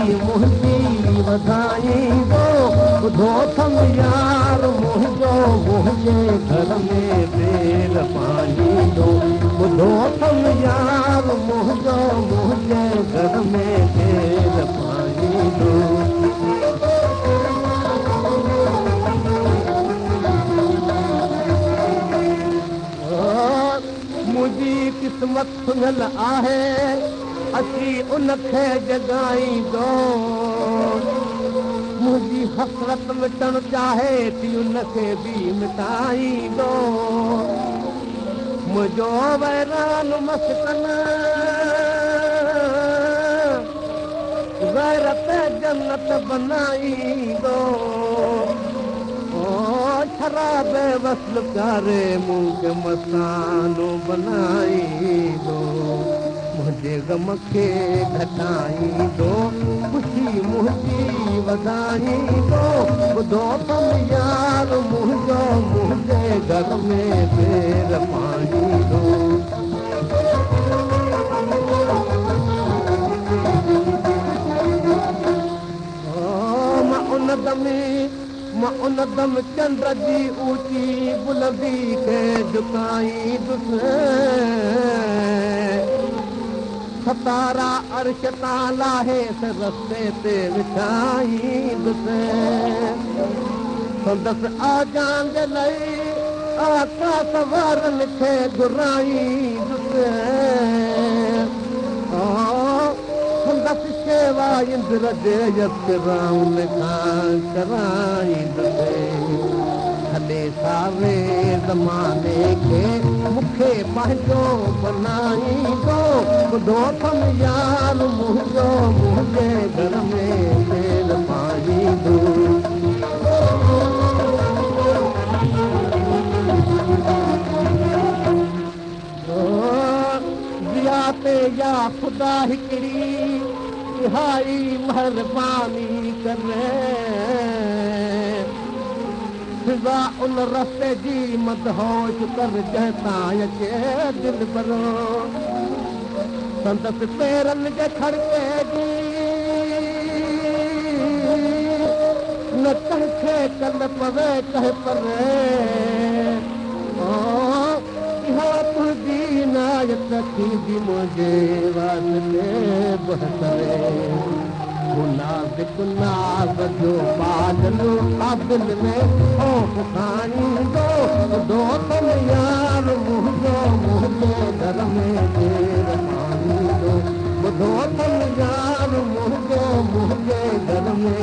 मुंहिंजी वधाईंदो ॿुधो अथम यार मुंहिंजो मुंहिंजे घर में बेर पाईंदो ॿुधो अथम यार मुंहिंजो मुंहिंजे घर में बेर पाईंदो मुंहिंजी क़िस्मत सुञल आहे अची उनखे जॻाईंदो मुंहिंजी हसरत मिटणु चाहे थी उनखे बि मिटाईंदो मुंहिंजो वैरान मस्तन गैरत जन्नत बनाईंदो शराब वसल प्यारे मूंखे मसानो बनाईंदो मुंहिंजे गम खे घटाईंदो ख़ुशी मुंहिंजी वधाईंदो ॿुधो अथम यार मुंहिंजो मुंहिंजे घर में बेर पाईंदो मां उन दम चंड जी ऊची बुलंदी खे झुकाईंदुसि सतारा अर्श तां लाहे रस्ते ते विछाईंदुसि संदसि आजान जे लाइ आका सवारनि खे घुराईंदुसि संदसि शेवा इंद्र जे यकराउन खां कराईंदुसि हले सावे ज़माने खे मूंखे पंहिंजो बनाईंदो ॿुधो अथम यार मुंहिंजो मुंहिंजे घर में बेर पाईंदो दिया ते या ख़ुदा हिकिड़ी इहाई महिरबानी करे सिवा उन रस्ते जी मदहोश कर जंहिंसां अचे दिलि भरो संदसि पेरनि जे खड़के जी न कंहिंखे कल पवे कंहिं परे इहा तुंहिंजी नायत थींदी मुंहिंजे वास्ते बहितरे गुनाह गुनाह जो बादलो काबिल में खौफ़ खाईंदो ॿुधो अथम यार मुंहिंजो मुंहिंजे घर में बेर पाईंदो ॿुधो अथम यार मुंहिंजो मुंहिंजे घर में